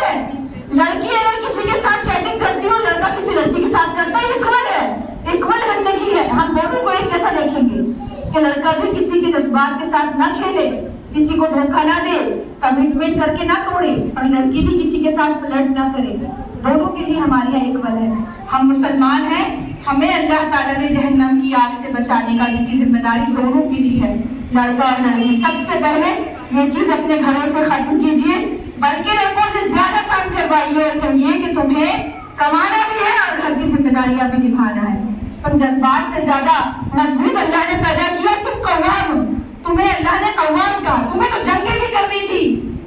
ہے. لڑکی اگر کسی کے ساتھ چیٹنگ کرتی ہو, لڑکا کسی لڑکی کے ساتھ کرتا ہے, اکول ہے, اکول زندگی ہے. ہم دونوں کو ایک جیسا دیکھیں گے کہ لڑکا بھی کسی کے جذبات کے ساتھ نہ کھیلے, کسی کو دھوکہ نہ دے, کمٹمنٹ کر کے نہ توڑے, اور لڑکی بھی کسی کے ساتھ فلرٹ نہ کرے. دونوں کے لیے ہمارے یہاں اکول ہے. ہم مسلمان ہیں, ہمیں اللہ تعالیٰ نے جہنم کی آگ سے بچانے کا کی ذمہ داری دونوں کی دی ہے, لڑکا اور لڑکی. سب سے پہلے یہ چیز اپنے گھروں سے ختم کیجیے, بلکہ لڑکوں سے زیادہ کام کروائیے اور کہیے کہ تمہیں کمانا بھی ہے اور گھر کی ذمہ داریاں بھی نبھانا ہے. تم جذبات سے زیادہ مضبوط اللہ نے پیدا کیا, تم قوام, تمہیں اللہ نے قوام کہا. تمہیں تو جنگیں بھی کرنی تھی,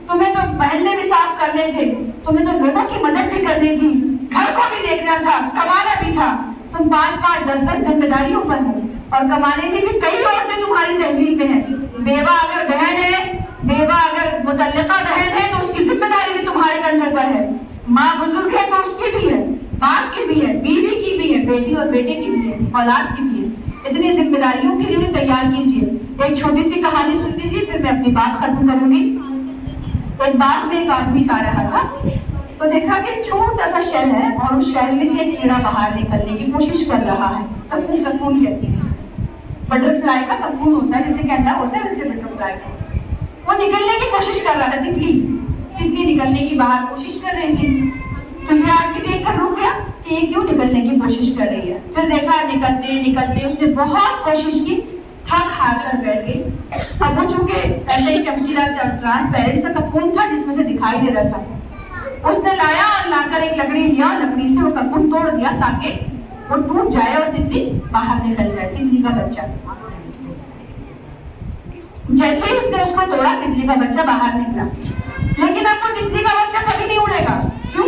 تمہیں تو محلے بھی صاف کرنے تھے, تمہیں تو لوگوں کی مدد بھی کرنی تھی, گھر کو بھی دیکھنا تھا, کمانا بھی تھا. تم 5 10 ذمہ داریوں پر ہو, اور کمانے کی بھی کئی عورتیں تمہاری تحویل میں ہیں. بیوہ اگر بہن ہے, بیوہ اگر متعلقہ بہن ہے تو اس کی ذمہ داری بھی تمہارے کندھے پر ہے. ماں بزرگ ہے تو اس کی بھی ہے, باپ کی بھی ہے, بیوی کی بھی ہے, بیٹی اور بیٹے کی بھی ہے, اولاد کی بھی ہے. اتنی ذمہ داریوں کے لیے تیار کیجیے. ایک چھوٹی سی کہانی سن لیجیے, پھر میں اپنی بات ختم کروں گی. ایک باغ میں ایک آدمی جا رہا تھا, تو دیکھا کہ ایک چھوٹا سا شیل ہے, اور اس شیل میں سے ایک کیڑا باہر نکلنے کی کوشش کر رہا ہے. ککون کہتی ہے اسے, بٹر فلائی کا ککون ہوتا ہے, جیسے کینڈا ہوتا ہے ویسے بٹر فلائی کا. وہ نکلنے کی کوشش کر رہا تھا, تتلی نکلنے کی باہر کوشش کر رہی تھی. تو یہ آدمی دیکھ کر رک گیا کہ یہ کیوں نکلنے کی کوشش کر رہی ہے. پھر دیکھا نکلتے نکلتے اس نے بہت کوشش کی, تھک ہار کر بیٹھ گئی. اب وہ چونکہ ایسے ہی چمکیلا ٹرانسپیرنٹ سا ککون تھا جس میں سے دکھائی دے رہا تھا, اس نے لایا اور لا کر ایک لکڑی لیا, اور لکڑی سے وہ ککون توڑ دیا تاکہ وہ ٹوٹ جائے اور تتلی باہر نکل جائے, تتلی کا بچہ. جیسے ہی اس نے اس کو توڑا, تتلی کا بچہ باہر نکلا. لیکن اب وہ تتلی کا بچہ کبھی نہیں اڑے گا. کیوں؟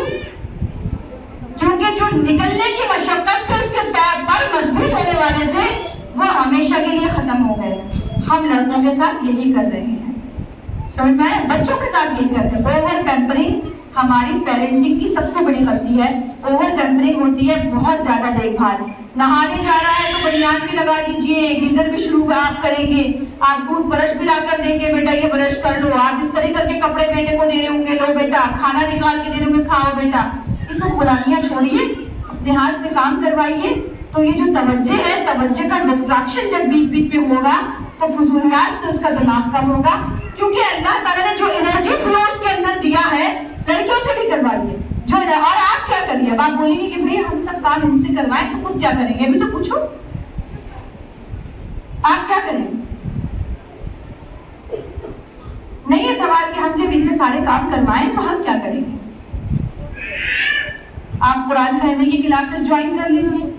کیونکہ جو نکلنے کی مشقت سے اس کے پر مضبوط ہونے والے تھے وہ ہمیشہ کے لیے ختم ہو گئے. ہم لڑکوں کے ساتھ یہی کر رہے ہیں, سمجھ میں آیا؟ بچوں کے ساتھ یہی کر رہے ہیں. اوور پیمپرنگ ہماری پیرنٹنگ کی سب سے بڑی غلطی ہے. اوور پیمپرنگ ہوتی ہے بہت زیادہ دیکھ بھال. نہانے جا رہا ہے تو بنیاد بھی لگا دیجیے, گیزر بھی شروع آپ کریں گے, آپ ٹوتھ برش بھی لا کر دیں گے, بیٹا یہ برش کر لو, آپ اس طرح کر کے کپڑے بیٹے کو دے رہے ہوں گے, لو بیٹا, کھانا نکال کے دے دوں گے, کھاؤ بیٹا. یہ سب غلامیاں چھوڑیے, اپنے ہاتھ سے کام کروائیے. تو یہ جو توجہ ہے, توجہ کا ڈسٹریکشن جب بیچ بیچ میں ہوگا تو فضولیات سے اس کا دماغ کم ہوگا. کیونکہ اللہ تعالیٰ نے جو انرجی فلو اس کے اندر دیا ہے, لڑکیوں سے بھی کروائیے. اور آپ کیا کریے؟ اب آپ بولیں گے کہ بھئی ہم سب کام ان سے کروائیں تو خود کیا کریں گے؟ ابھی تو پوچھو, آپ کیا کریں گے؟ نہیں ہے سوال کہ ہم جب ان سے سارے کام کروائیں تو ہم کیا کریں گے. آپ قرآن فہمی کی کلاسز جوائن کر لیجیے,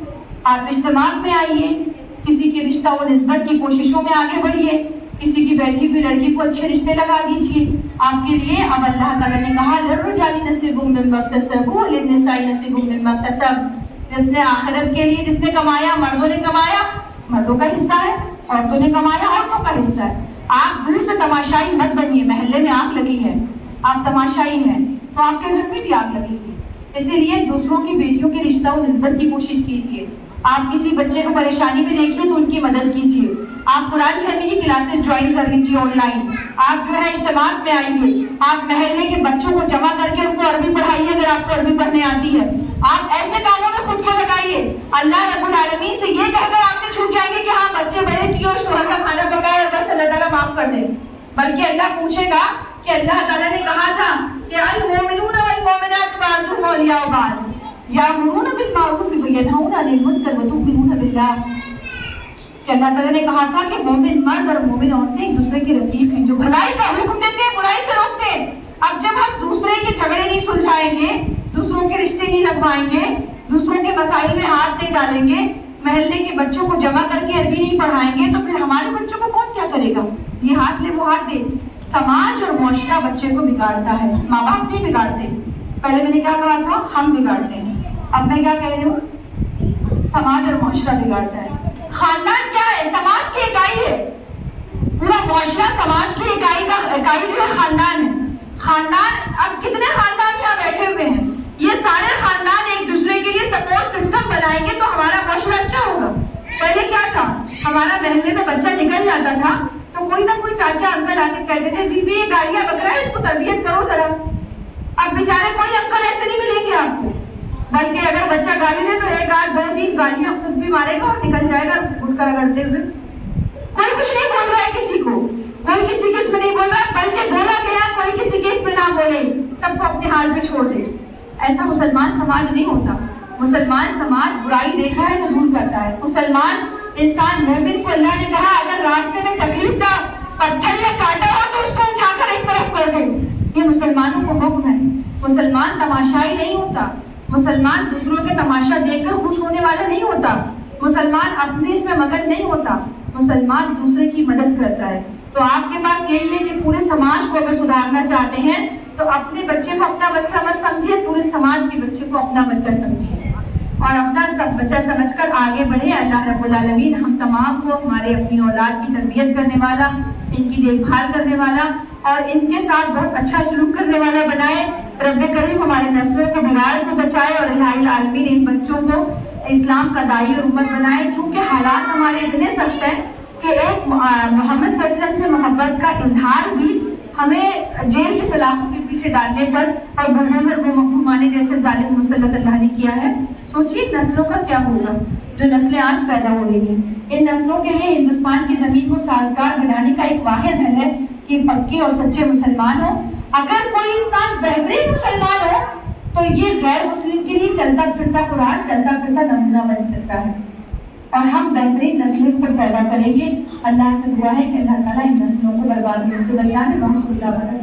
آپ اجتماع میں آئیے, کسی کے رشتہ و نسبت کی کوششوں میں آگے بڑھیے, کسی کی بیٹھی ہوئی لڑکی کو اچھے رشتے لگا دیجیے. آپ کے لیے اب اللہ تعالیٰ نے کہا للرجال نصیب مما اکتسبوا وللنساء نصیب مما اکتسبن. جس نے آخرت کے لیے جس نے کمایا, مردوں نے کمایا مردوں کا حصہ ہے, عورتوں نے کمایا عورتوں کا حصہ ہے. آپ دور سے تماشائی مت بنیے. محلے میں آگ لگی ہے, آپ تماشائی ہیں تو آپ کے گھر میں بھی آگ لگے گی. اسی لیے دوسروں کی بیٹیوں کے رشتہ و نسبت کی کوشش کیجیے. آپ کسی بچے کو پریشانی میں دیکھیے تو ان کی مدد کیجیے. آپ قرآن فہمی کی کلاسز جوائن کر لیجیے آن لائن. آپ جو ہے اجتماع میں آئیے, آپ محلے کے بچوں کو جمع کر کے ان کو عربی پڑھائیے اگر آپ کو عربی پڑھنے آتی ہے. آپ ایسے کاموں میں خود کو لگائیے. اللہ رب العالمین سے یہ کہہ کر آپ نے چھوٹ جائیں گے کہ ہاں بچے بڑے کیے اور شوہر کا کھانا پکایا اور بس اللہ تعالیٰ معاف کر دے, بلکہ اللہ پوچھے گا کہ اللہ تعالیٰ نے کہا تھا کہ المؤمنون والمؤمنات بعضهم اولیاء بعض یامرون بالمعروف وینہون عن المنکر وتؤمنون باللہ. کہ اللہ تعالیٰ نے کہا تھا کہ مومن مرد اور مومن عورتیں ایک دوسرے کے رفیق ہیں جو بھلائی کا حکم دیتے ہیں, برائی سے روکتے ہیں. اب جب ہم دوسرے کے جھگڑے نہیں سلجھائیں گے, دوسروں کے رشتے نہیں لگوائیں گے, دوسروں کے مسائل میں ہاتھ نہیں ڈالیں گے, محلے کے بچوں کو جمع کر کے عربی نہیں پڑھائیں گے, تو پھر ہمارے بچوں کو کون کیا کرے گا؟ یہ ہاتھ لے وہ ہاتھ دے. سماج اور معاشرہ بچے کو بگاڑتا ہے, ماں باپ نہیں بگاڑتے. پہلے میں نے کیا کہا تھا؟ ہم بگاڑتے ہیں. اب میں کیا کہہ رہی ہوں؟ سماج اور معاشرہ بگاڑتا ہے. خاندان کیا ہے؟ سماج کی اکائی ہے. پورا معاشرہ سماج کی اکائی جو ہے خاندان ہے. خاندان, اب کتنے خاندان یہاں بیٹھے ہوئے ہیں, یہ سارے خاندان ایک دوسرے کے لیے سپورٹ سسٹم بنائیں گے تو ہمارا معاشرہ اچھا ہوگا. پہلے کیا تھا, ہمارا محلے میں بچہ نکل جاتا تھا تو کوئی نہ کوئی چاچا انکل آ کے کہتے تھے بی بی یہ گاڑیاں بکرا ہے, اس کو تربیت کرو ذرا. اب بیچارے کوئی بلکہ اگر بچہ گالی دے تو ایک آدھ دو تین گالیاں خود بھی مارے گا اور نکل جائے گا اٹھ کر رگڑتے ہوئے. کوئی کچھ نہیں بول رہا ہے کسی کو, کوئی کسی کے اس میں نہیں بول رہا, بلکہ بولا گیا کوئی کسی کے اس میں نہ بولے, سب کو اپنے حال پہ چھوڑ دے. ایسا مسلمان سماج نہیں ہوتا. مسلمان سماج برائی دیکھا ہے تو دور کرتا ہے. مسلمان انسان مومن کو اللہ نے کہا اگر راستے میں تکلیف دہ پتھر یا کانٹا ہو تو اس کو اٹھا کر ایک طرف کر دے. یہ مسلمانوں کو حکم ہے. مسلمان تماشائی نہیں ہوتا. مسلمان دوسروں کے تماشا دیکھ کر خوش ہونے والا نہیں ہوتا. مسلمان اپنے اس میں مگن نہیں ہوتا. مسلمان دوسرے کی مدد کرتا ہے. تو آپ کے پاس یہی ہے کہ پورے سماج کو اگر سدھارنا چاہتے ہیں تو اپنے بچے کو اپنا بچہ مت سمجھیے, پورے سماج کے بچے کو اپنا بچہ سمجھیے اور اپنا سب بچہ سمجھ کر آگے بڑھے. اللہ رب العالمین ہم تمام کو ہمارے اپنی اولاد کی تربیت کرنے والا, ان کی دیکھ بھال کرنے والا اور ان کے ساتھ بہت اچھا سلوک کرنے والا بنائے. رب کریم ہمارے نسلوں کو بگاڑ سے بچائے اور الہ العالمین ان بچوں کو اسلام کا داعی اور امت بنائے. کیونکہ حالات ہمارے اتنے سخت ہیں کہ ایک محمد صلی اللہ علیہ وسلم سے محبت کا اظہار بھی ہمیں جیل کی سلاخوں کے پیچھے ڈالنے پر اور بلڈوزر کو محکومانے جیسے ظالم مسلط اللہ نے کیا ہے. سوچیے نسلوں کا کیا ہوگا جو نسلیں آج پیدا ہو رہی ہیں. ان نسلوں کے لیے ہندوستان کی زمین کو سازگار بنانے کا ایک واحد حل ہے کہ پکے اور سچے مسلمان ہوں. اگر کوئی انسان بہترین مسلمان ہو تو یہ غیر مسلم کے لیے چلتا پھرتا قرآن, چلتا پھرتا نمونہ بن سکتا ہے اور ہم بہترین نسلیں کو پیدا کریں گے. اللہ سے دعا ہے کہ اللہ تعالیٰ ان نسلوں کو برباد ہونے سے بچائے. وہاں خدا بنا